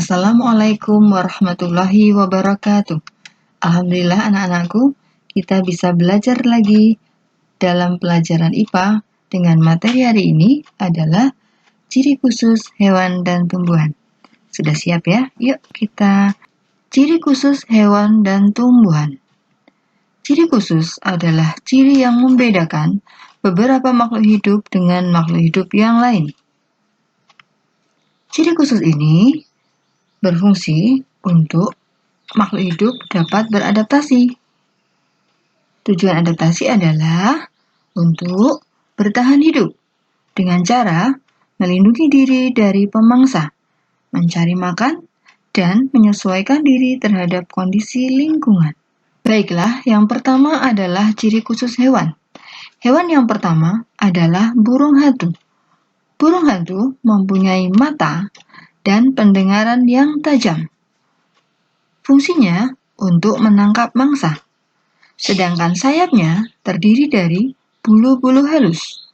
Assalamualaikum warahmatullahi wabarakatuh. Alhamdulillah anak-anakku, kita bisa belajar lagi dalam pelajaran IPA dengan materi hari ini adalah ciri khusus hewan dan tumbuhan. Sudah siap ya? Yuk kita ciri khusus hewan dan tumbuhan. Ciri khusus adalah ciri yang membedakan beberapa makhluk hidup dengan makhluk hidup yang lain. Ciri khusus ini berfungsi untuk makhluk hidup dapat beradaptasi. Tujuan adaptasi adalah untuk bertahan hidup dengan cara melindungi diri dari pemangsa, mencari makan, dan menyesuaikan diri terhadap kondisi lingkungan. Baiklah, yang pertama adalah ciri khusus hewan. Hewan yang pertama adalah burung hantu. Burung hantu mempunyai mata dan pendengaran yang tajam. Fungsinya untuk menangkap mangsa. Sedangkan sayapnya terdiri dari bulu-bulu halus.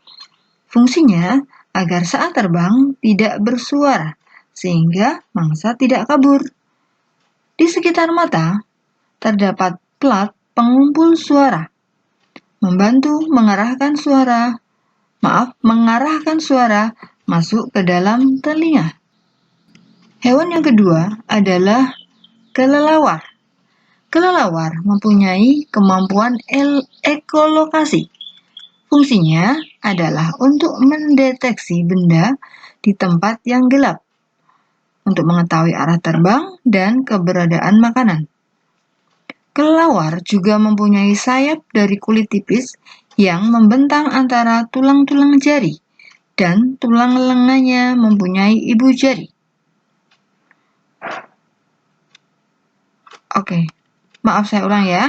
Fungsinya agar saat terbang tidak bersuara, sehingga mangsa tidak kabur. Di sekitar mata terdapat plat pengumpul suara, membantu mengarahkan suara masuk ke dalam telinga. Hewan yang kedua adalah kelelawar. Kelelawar mempunyai kemampuan ekolokasi. Fungsinya adalah untuk mendeteksi benda di tempat yang gelap, untuk mengetahui arah terbang dan keberadaan makanan. Kelelawar juga mempunyai sayap dari kulit tipis yang membentang antara tulang-tulang jari, dan tulang lengannya mempunyai ibu jari. Oke, maaf saya ulang ya.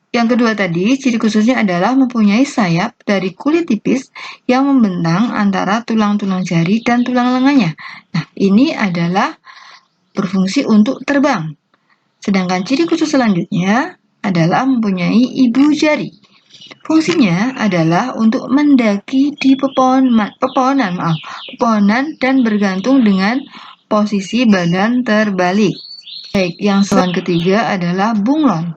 Yang kedua tadi, ciri khususnya adalah mempunyai sayap dari kulit tipis yang membentang antara tulang-tulang jari dan tulang lengannya. Nah, ini adalah berfungsi untuk terbang. Sedangkan ciri khusus selanjutnya adalah mempunyai ibu jari. Fungsinya adalah untuk mendaki di pepohonan dan bergantung dengan posisi badan terbalik. Baik, yang hewan ketiga adalah bunglon.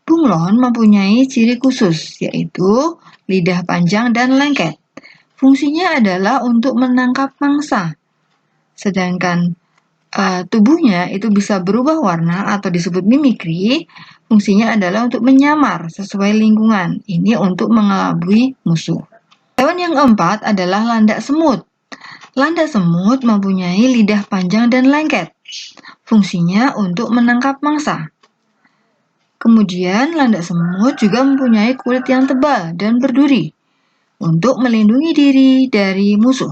Bunglon mempunyai ciri khusus, yaitu lidah panjang dan lengket. Fungsinya adalah untuk menangkap mangsa. Sedangkan tubuhnya itu bisa berubah warna atau disebut mimikri. Fungsinya adalah untuk menyamar sesuai lingkungan. Ini untuk mengelabui musuh. Hewan yang keempat adalah landak semut. Landak semut mempunyai lidah panjang dan lengket. Fungsinya untuk menangkap mangsa. Kemudian landak semut juga mempunyai kulit yang tebal dan berduri untuk melindungi diri dari musuh.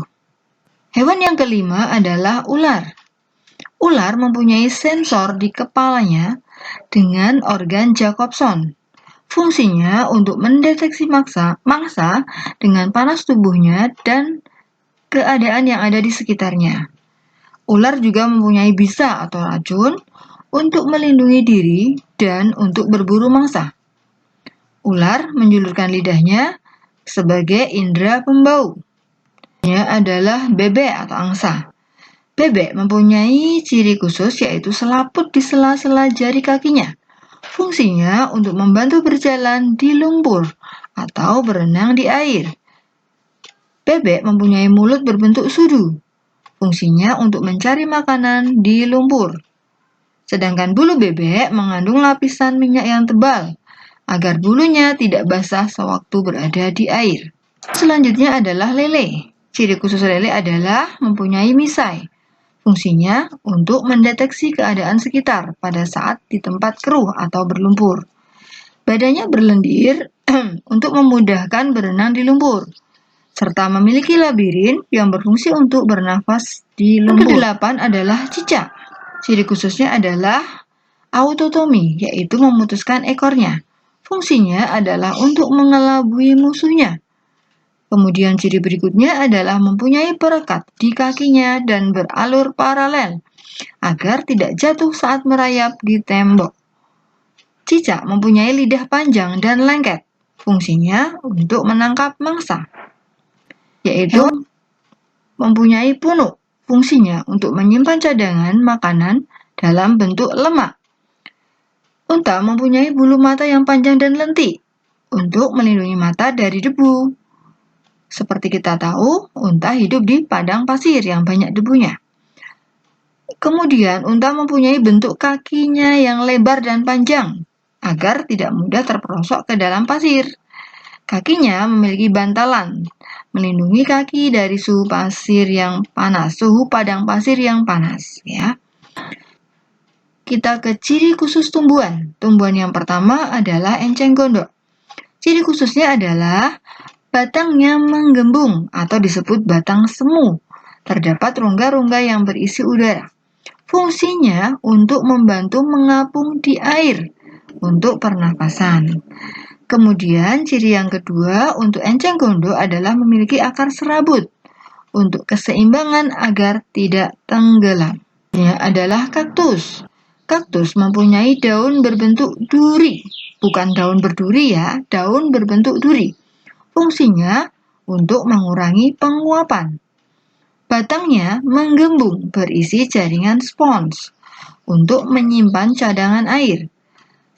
Hewan yang kelima adalah ular. Ular mempunyai sensor di kepalanya dengan organ Jacobson. Fungsinya untuk mendeteksi mangsa dengan panas tubuhnya dan keadaan yang ada di sekitarnya. Ular juga mempunyai bisa atau racun untuk melindungi diri dan untuk berburu mangsa. Ular menjulurkan lidahnya sebagai indera pembau. Ini adalah bebek atau angsa. Bebek mempunyai ciri khusus yaitu selaput di sela-sela jari kakinya. Fungsinya untuk membantu berjalan di lumpur atau berenang di air. Bebek mempunyai mulut berbentuk sudu. Fungsinya untuk mencari makanan di lumpur. Sedangkan bulu bebek mengandung lapisan minyak yang tebal agar bulunya tidak basah sewaktu berada di air. Selanjutnya adalah lele. Ciri khusus lele adalah mempunyai misai. Fungsinya untuk mendeteksi keadaan sekitar pada saat di tempat keruh atau berlumpur. Badannya berlendir untuk memudahkan berenang di lumpur, serta memiliki labirin yang berfungsi untuk bernafas di lumpur. Yang kedelapan adalah cicak. Ciri khususnya adalah autotomi, yaitu memutuskan ekornya. Fungsinya adalah untuk mengelabui musuhnya. Kemudian ciri berikutnya adalah mempunyai perekat di kakinya dan beralur paralel agar tidak jatuh saat merayap di tembok. Cicak mempunyai lidah panjang dan lengket. Fungsinya untuk menangkap mangsa, yaitu mempunyai punuk Fungsinya untuk menyimpan cadangan makanan dalam bentuk lemak. Unta mempunyai bulu mata yang panjang dan lentik untuk melindungi mata dari debu. Seperti kita tahu, unta hidup di padang pasir yang banyak debunya. Kemudian, unta mempunyai bentuk kakinya yang lebar dan panjang agar tidak mudah terperosok ke dalam pasir. Kakinya memiliki bantalan, melindungi kaki dari suhu padang pasir yang panas, ya. Kita ke ciri khusus tumbuhan. Tumbuhan yang pertama adalah enceng gondok. Ciri khususnya adalah batangnya menggembung atau disebut batang semu. Terdapat rongga-rongga yang berisi udara. Fungsinya untuk membantu mengapung di air untuk pernapasan. Kemudian ciri yang kedua untuk enceng gondok adalah memiliki akar serabut untuk keseimbangan agar tidak tenggelam. Ini adalah kaktus. Kaktus mempunyai daun berbentuk duri, bukan daun berduri ya, daun berbentuk duri. Fungsinya untuk mengurangi penguapan. Batangnya menggembung berisi jaringan spons untuk menyimpan cadangan air.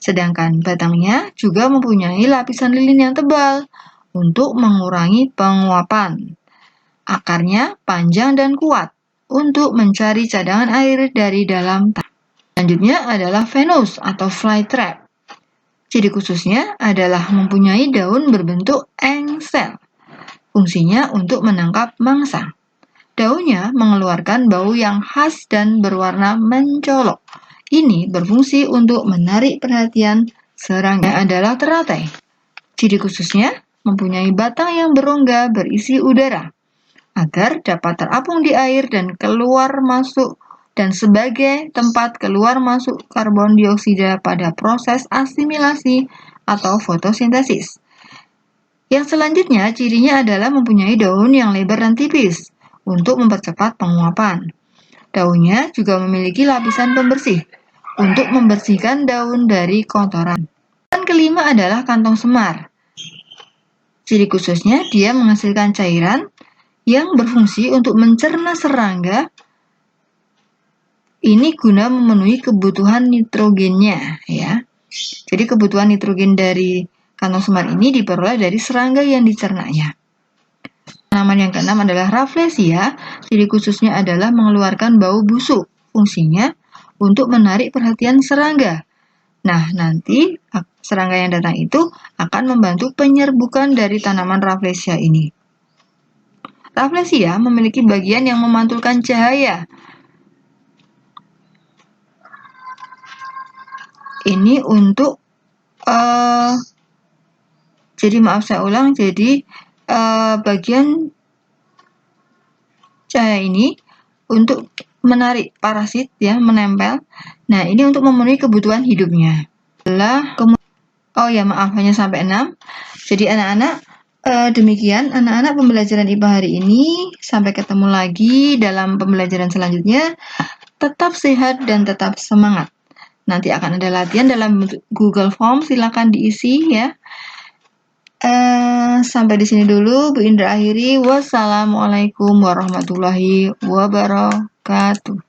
Sedangkan batangnya juga mempunyai lapisan lilin yang tebal untuk mengurangi penguapan. Akarnya panjang dan kuat untuk mencari cadangan air dari dalam tanah. Selanjutnya adalah Venus atau flytrap. Ciri khususnya adalah mempunyai daun berbentuk engsel. Fungsinya untuk menangkap mangsa. Daunnya mengeluarkan bau yang khas dan berwarna mencolok. Ini berfungsi untuk menarik perhatian serangga. Adalah teratai. Ciri khususnya mempunyai batang yang berongga berisi udara agar dapat terapung di air dan keluar masuk dan sebagai tempat keluar masuk karbon dioksida pada proses asimilasi atau fotosintesis. Yang selanjutnya cirinya adalah mempunyai daun yang lebar dan tipis untuk mempercepat penguapan. Daunnya juga memiliki lapisan pembersih untuk membersihkan daun dari kotoran. Dan kelima adalah kantong semar. Ciri khususnya dia menghasilkan cairan yang berfungsi untuk mencerna serangga. Ini guna memenuhi kebutuhan nitrogennya, ya. Jadi kebutuhan nitrogen dari kantong semar ini diperoleh dari serangga yang dicernanya. Tanaman yang keenam adalah Rafflesia. Ciri khususnya adalah mengeluarkan bau busuk. Fungsinya untuk menarik perhatian serangga. Nah, nanti serangga yang datang itu akan membantu penyerbukan dari tanaman Rafflesia ini. Rafflesia memiliki bagian yang memantulkan cahaya. Ini untuk bagian cahaya ini untuk menarik parasit, ya, menempel. Nah, ini untuk memenuhi kebutuhan hidupnya. Hanya sampai 6. Jadi anak-anak, demikian anak-anak pembelajaran IPA hari ini. Sampai ketemu lagi dalam pembelajaran selanjutnya. Tetap sehat dan tetap semangat. Nanti akan ada latihan dalam Google Form, silakan diisi, ya. Sampai di sini dulu Bu Indra akhiri. Wassalamualaikum warahmatullahi wabarakatuh.